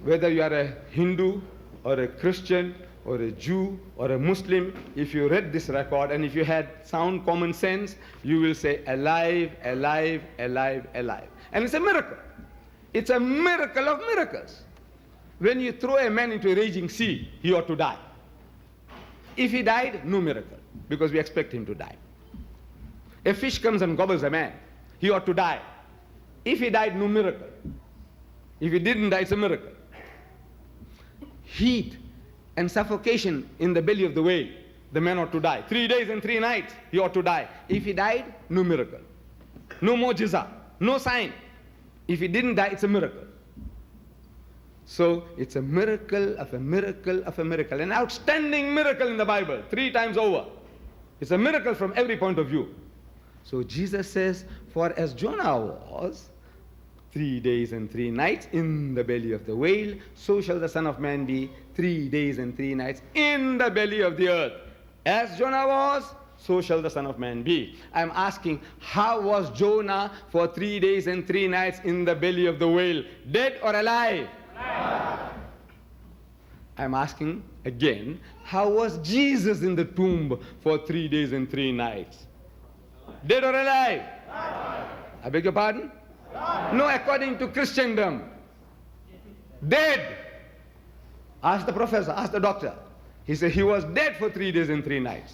whether you are a Hindu or a Christian or a Jew or a Muslim, if you read this record and if you had sound common sense, you will say, alive, alive, alive, alive. And it's a miracle. It's a miracle of miracles. When you throw a man into a raging sea, he ought to die. If he died, no miracle, because we expect him to die. A fish comes and gobbles a man, he ought to die. If he died, no miracle. If he didn't die, it's a miracle. Heat and suffocation in the belly of the whale, the man ought to die. 3 days and 3 nights, he ought to die. If he died, no miracle. No mu'jiza, no sign. If he didn't die, it's a miracle. So it's a miracle of a miracle of a miracle, an outstanding miracle in the Bible, 3 times over. It's a miracle from every point of view. So Jesus says, for as Jonah was 3 days and 3 nights in the belly of the whale, so shall the Son of Man be 3 days and 3 nights in the belly of the earth. As Jonah was, so shall the Son of Man be. I'm asking, how was Jonah for 3 days and 3 nights in the belly of the whale? Dead or alive? I'm asking again, how was Jesus in the tomb for 3 days and 3 nights? Dead or alive? I beg your pardon? No, according to Christendom. Dead. Ask the professor, ask the doctor. He said he was dead for 3 days and 3 nights.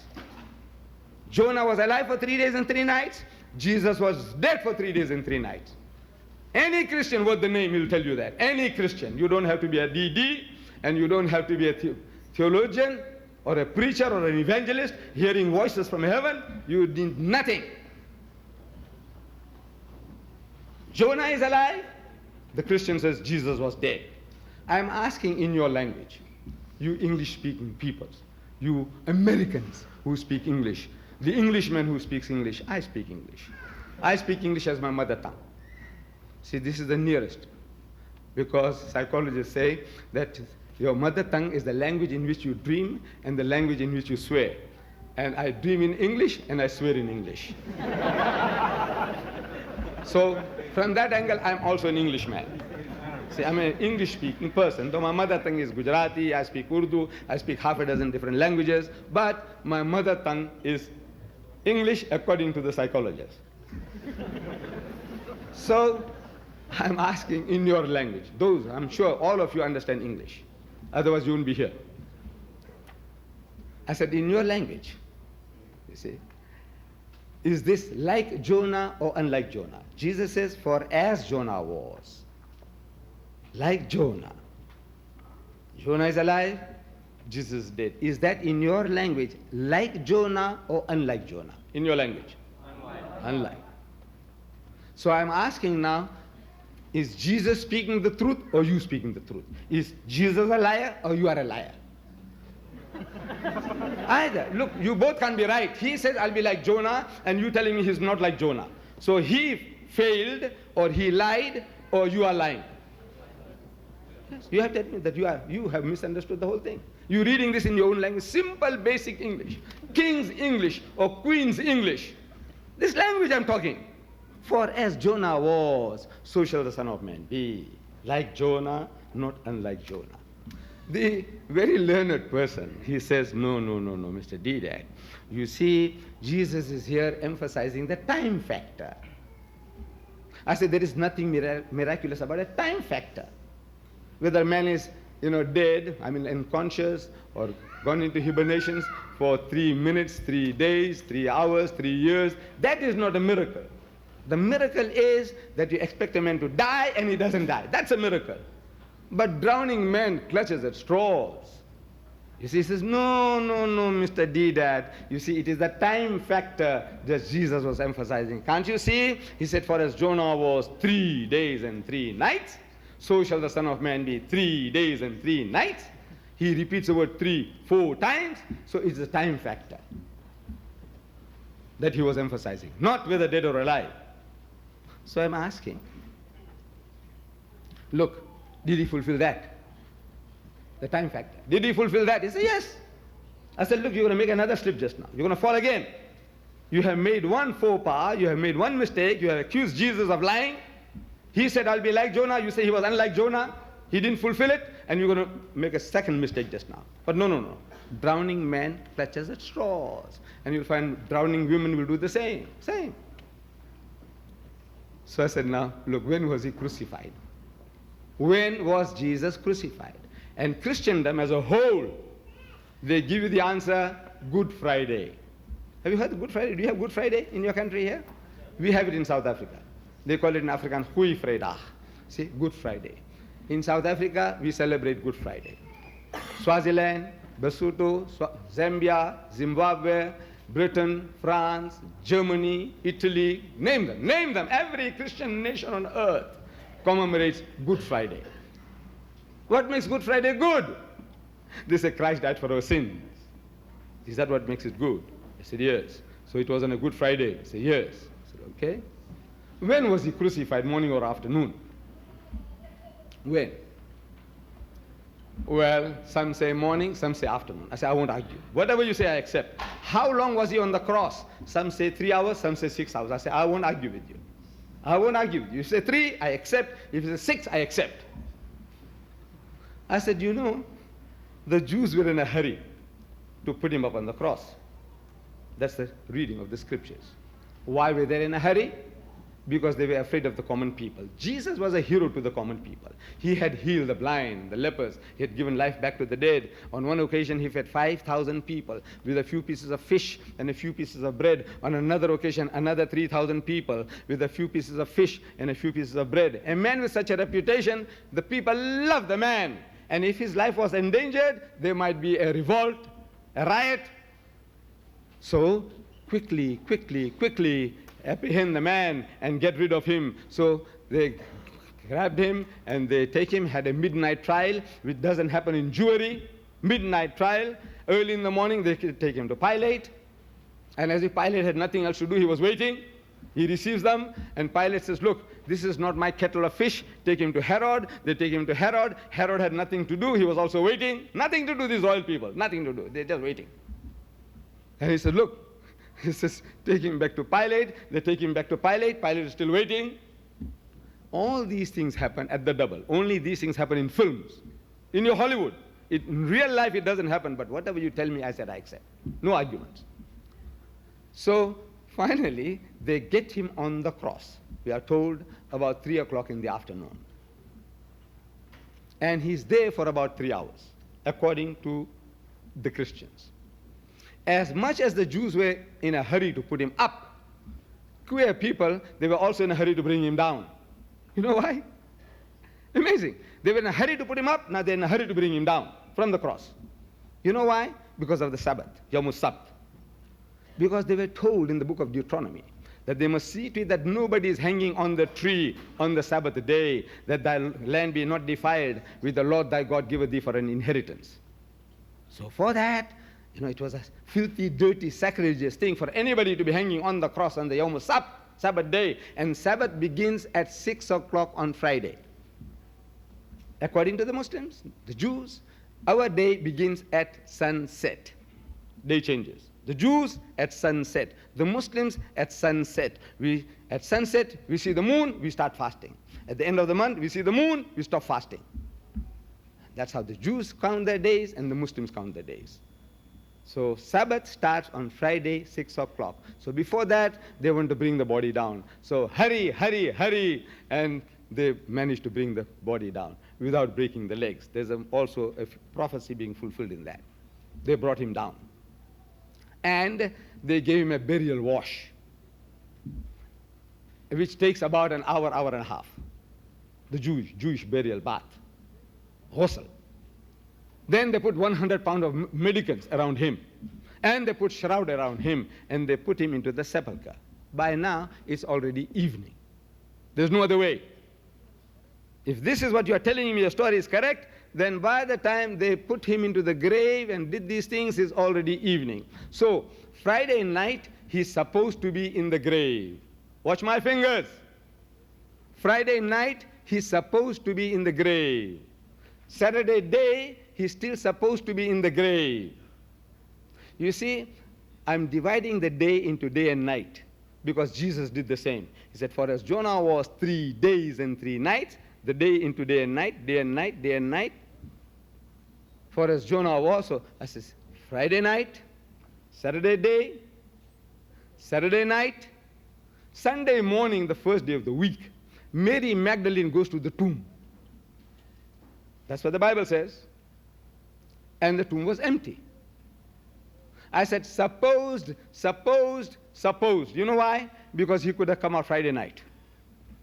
Jonah was alive for 3 days and 3 nights. Jesus was dead for 3 days and 3 nights. Any Christian worth the name will tell you that. Any Christian. You don't have to be a DD, and you don't have to be a theologian or a preacher or an evangelist hearing voices from heaven. You need nothing. Jonah is alive. The Christian says Jesus was dead. I'm asking in your language, you English-speaking peoples, you Americans who speak English, the Englishman who speaks English, I speak English. I speak English as my mother tongue. See, this is the nearest, because psychologists say that your mother tongue is the language in which you dream and the language in which you swear. And I dream in English and I swear in English. So from that angle, I'm also an Englishman. See, I'm an English-speaking person, though my mother tongue is Gujarati, I speak Urdu, I speak half a dozen different languages, but my mother tongue is English according to the psychologists. So I'm asking in your language, those, I'm sure all of you understand English, otherwise you wouldn't be here. I said, in your language, you see, is this like Jonah or unlike Jonah? Jesus says, for as Jonah was, like Jonah. Jonah is alive, Jesus is dead. Is that in your language like Jonah or unlike Jonah? In your language? Unlike. So I'm asking now, is Jesus speaking the truth or you speaking the truth? Is Jesus a liar or you are a liar? Either. Look, you both can't be right. He says, I'll be like Jonah, and you telling me he's not like Jonah. So he failed, or he lied, or you are lying. Yes, you have to admit that you have misunderstood the whole thing. You're reading this in your own language, simple, basic English. King's English or Queen's English. This language I'm talking. For as Jonah was, so shall the Son of Man be. Like Jonah, not unlike Jonah. The very learned person, he says, no, Mr. Deedat. You see, Jesus is here emphasizing the time factor. I said there is nothing miraculous about a time factor. Whether man is, dead, unconscious, or gone into hibernations for 3 minutes, 3 days, 3 hours, 3 years, that is not a miracle. The miracle is that you expect a man to die and he doesn't die. That's a miracle. But drowning man clutches at straws. You see, he says, no, Mr. Deedat. You see, it is the time factor that Jesus was emphasizing. Can't you see? He said, for as Jonah was 3 days and 3 nights, so shall the Son of Man be 3 days and 3 nights. He repeats the word 3, 4 times, so it's the time factor that he was emphasizing, not whether dead or alive. So I'm asking, look, did he fulfill that? The time factor. Did he fulfill that? He said, yes. I said, look, you're going to make another slip just now. You're going to fall again. You have made one faux pas. You have made one mistake. You have accused Jesus of lying. He said, I'll be like Jonah. You say he was unlike Jonah. He didn't fulfill it, and you're going to make a second mistake just now. But no, no, no. Drowning man clutches at straws. And you'll find drowning women will do the same. Same. So I said, now, look, when was he crucified? When was Jesus crucified? And Christendom as a whole, they give you the answer, Good Friday. Have you heard of Good Friday? Do you have Good Friday in your country here? We have it in South Africa. They call it in Afrikaans Goeie Vrydag. See, Good Friday. In South Africa, we celebrate Good Friday. Swaziland, Lesotho, Zambia, Zimbabwe, Britain, France, Germany, Italy, name them, name them. Every Christian nation on earth commemorates Good Friday. What makes Good Friday good? They say Christ died for our sins. Is that what makes it good? I said, yes. So it was on a Good Friday. I said, yes. I said, okay. When was he crucified, morning or afternoon? When? Well, some say morning, some say afternoon. I say, I won't argue. Whatever you say, I accept. How long was he on the cross? Some say 3 hours, some say 6 hours. I say, I won't argue with you. I won't argue with you. You say 3, I accept. If you say 6, I accept. I said, you know, the Jews were in a hurry to put him up on the cross. That's the reading of the scriptures. Why were they in a hurry? Because they were afraid of the common people. Jesus was a hero to the common people. He had healed the blind, the lepers. He had given life back to the dead. On one occasion, he fed 5,000 people with a few pieces of fish and a few pieces of bread. On another occasion, another 3,000 people with a few pieces of fish and a few pieces of bread. A man with such a reputation, the people loved the man. And if his life was endangered, there might be a revolt, a riot. So quickly, apprehend the man and get rid of him. So they grabbed him and they take him, had a midnight trial, which doesn't happen in Jewry. Midnight trial. Early in the morning, they take him to Pilate. And as if Pilate had nothing else to do, he was waiting. He receives them, and Pilate says, look, this is not my kettle of fish. Take him to Herod. They take him to Herod. Herod had nothing to do. He was also waiting. Nothing to do, these royal people. Nothing to do. They're just waiting. And he said, look, he says, take him back to Pilate. They take him back to Pilate. Pilate is still waiting. All these things happen at the double. Only these things happen in films. In your Hollywood. In real life, it doesn't happen. But whatever you tell me, I said I accept. No arguments. So finally, they get him on the cross. We are told about 3 o'clock in the afternoon. And he's there for about 3 hours, according to the Christians. As much as the Jews were in a hurry to put him up, queer people, they were also in a hurry to bring him down. You know why? Amazing. They were in a hurry to put him up, now they're in a hurry to bring him down from the cross. You know why? Because of the Sabbath, Yom Sabbath. Because they were told in the book of Deuteronomy that they must see to it that nobody is hanging on the tree on the Sabbath day, that thy land be not defiled, which the Lord thy God giveth thee for an inheritance. So for that, you know, it was a filthy, dirty, sacrilegious thing for anybody to be hanging on the cross on the Yom Sabbath, Sabbath day. And Sabbath begins at 6 o'clock on Friday. According to the Muslims, the Jews, our day begins at sunset. Day changes. The Jews at sunset. The Muslims at sunset. At sunset, we see the moon, we start fasting. At the end of the month, we see the moon, we stop fasting. That's how the Jews count their days and the Muslims count their days. So Sabbath starts on Friday, 6 o'clock. So before that, they want to bring the body down. So hurry, hurry, hurry. And they managed to bring the body down without breaking the legs. There's also a prophecy being fulfilled in that. They brought him down. And they gave him a burial wash, which takes about an hour, hour and a half. The Jewish burial bath. Ghusl. Then they put 100 pounds of medicines around him. And they put shroud around him. And they put him into the sepulchre. By now, it's already evening. There's no other way. If this is what you are telling me, your story is correct, then by the time they put him into the grave and did these things, it's already evening. So, Friday night, he's supposed to be in the grave. Watch my fingers. Friday night, he's supposed to be in the grave. Saturday day, he's still supposed to be in the grave. You see, I'm dividing the day into day and night because Jesus did the same. He said, for as Jonah was 3 days and 3 nights, the day into day and night, day and night, day and night. For as Jonah was, so I says, Friday night, Saturday day, Saturday night, Sunday morning, the first day of the week, Mary Magdalene goes to the tomb. That's what the Bible says. And the tomb was empty. I said, supposed. You know why? Because he could have come out Friday night.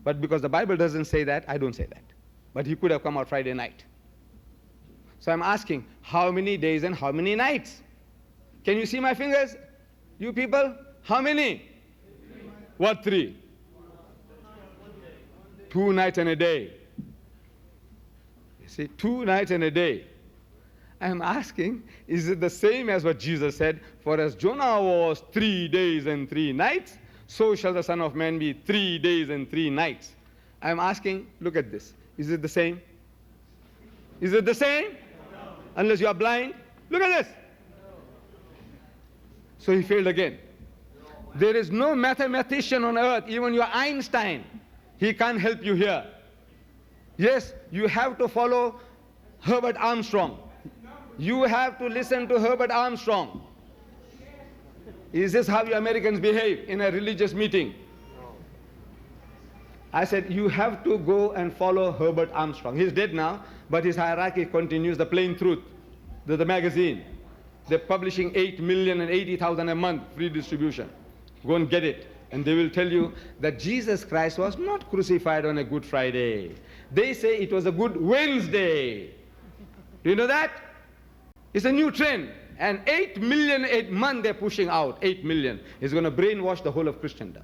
But because the Bible doesn't say that, I don't say that. But he could have come out Friday night. So I'm asking, how many days and how many nights? Can you see my fingers? You people? How many? What, 3? 2 nights and a day. You see, 2 nights and a day. I'm asking, is it the same as what Jesus said? For as Jonah was 3 days and 3 nights, so shall the Son of Man be 3 days and 3 nights. I'm asking, look at this. Is it the same? Is it the same? No. Unless you are blind. Look at this. So he failed again. There is no mathematician on earth, even your Einstein. He can't help you here. Yes, you have to follow Herbert Armstrong. You have to listen to Herbert Armstrong. Is this how you Americans behave in a religious meeting? I said, you have to go and follow Herbert Armstrong. He's dead now, but his hierarchy continues. The Plain Truth, the magazine. They're publishing 8,080,000 a month, free distribution. Go and get it. And they will tell you that Jesus Christ was not crucified on a Good Friday. They say it was a Good Wednesday. Do you know that? It's a new trend. And 8 million a month they're pushing out. 8 million is going to brainwash the whole of Christendom.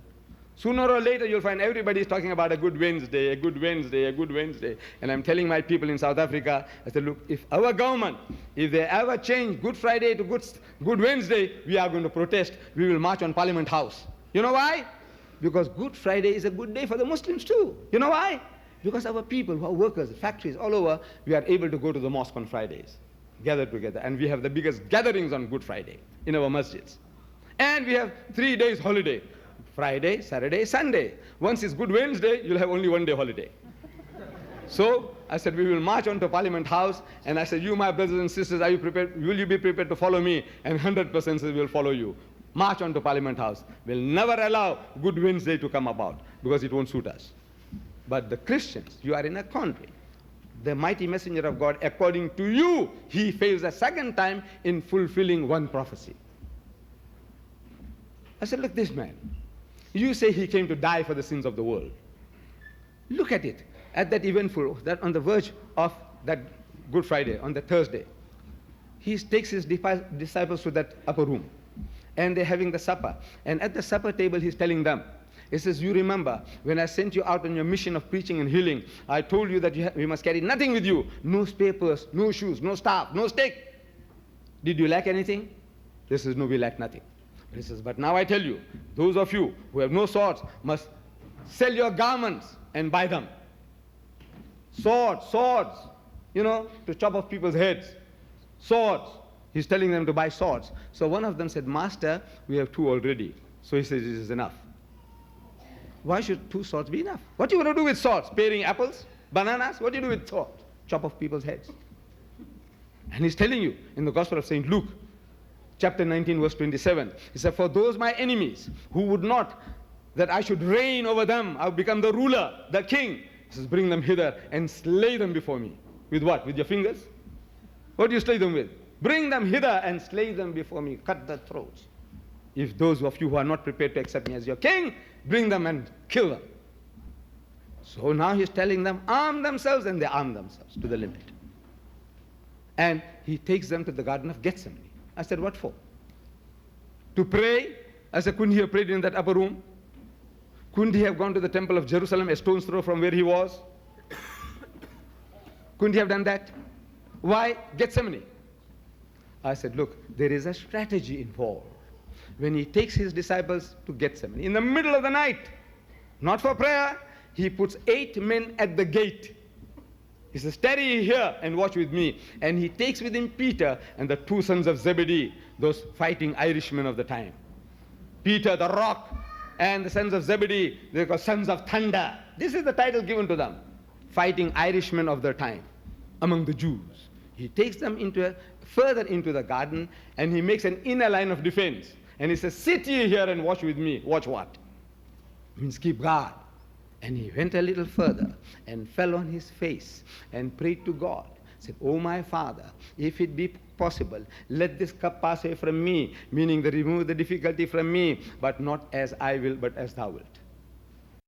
Sooner or later you'll find everybody is talking about a Good Wednesday, a Good Wednesday, a Good Wednesday. And I'm telling my people in South Africa, I said, look, if our government, if they ever change Good Friday to Good Wednesday, we are going to protest. We will march on Parliament House. You know why? Because Good Friday is a good day for the Muslims too. You know why? Because our people who are workers, factories all over, we are able to go to the mosque on Fridays, gather together. And we have the biggest gatherings on Good Friday in our masjids. And we have 3 days holiday. Friday, Saturday, Sunday. Once it's Good Wednesday, you'll have only 1 day holiday. So I said, we will march on to Parliament House. And I said, you, my brothers and sisters, are you prepared? Will you be prepared to follow me? And 100% will follow you. March on to Parliament House. We'll never allow Good Wednesday to come about because it won't suit us. But the Christians, you are in a country. The mighty messenger of God, according to you, he fails a second time in fulfilling one prophecy. I said, look, this man. You say he came to die for the sins of the world. Look at it. At that eventful, that on the verge of that Good Friday, on the Thursday, he takes his disciples to that upper room. And they're having the supper. And at the supper table, he's telling them, he says, you remember, when I sent you out on your mission of preaching and healing, I told you that you must carry nothing with you. No spare purse, no shoes, no staff, no stick. Did you lack anything? He says, no, we lack nothing. He says, but now I tell you, those of you who have no swords must sell your garments and buy them. Swords, to chop off people's heads. Swords. He's telling them to buy swords. So one of them said, Master, we have 2 already. So he says, this is enough. Why should 2 swords be enough? What do you want to do with swords? Paring apples? Bananas? What do you do with swords? Chop off people's heads. And he's telling you in the Gospel of St. Luke, chapter 19, verse 27, he said, for those my enemies who would not that I should reign over them, I will become the ruler, the king. He says, bring them hither and slay them before me. With what? With your fingers? What do you slay them with? Bring them hither and slay them before me. Cut their throats. If those of you who are not prepared to accept me as your king, bring them and kill them. So now he's telling them, arm themselves, and they arm themselves to the limit. And he takes them to the Garden of Gethsemane. I said, what for? To pray? I said, couldn't he have prayed in that upper room? Couldn't he have gone to the temple of Jerusalem, a stone's throw from where he was? Couldn't he have done that? Why Gethsemane? I said, look, there is a strategy involved. When he takes his disciples to Gethsemane, in the middle of the night, not for prayer, he puts 8 men at the gate. He says, tarry here and watch with me. And he takes with him Peter and the 2 sons of Zebedee, those fighting Irishmen of the time. Peter, the rock, and the sons of Zebedee, they're called sons of thunder. This is the title given to them. fighting Irishmen of their time among the Jews. He takes them further into the garden, and he makes an inner line of defense. And he says, sit ye here and watch with me. Watch what? Means keep guard. And he went a little further and fell on his face and prayed to God. Said, oh my Father, if it be possible, let this cup pass away from me, meaning remove the difficulty from me, but not as I will, but as thou wilt.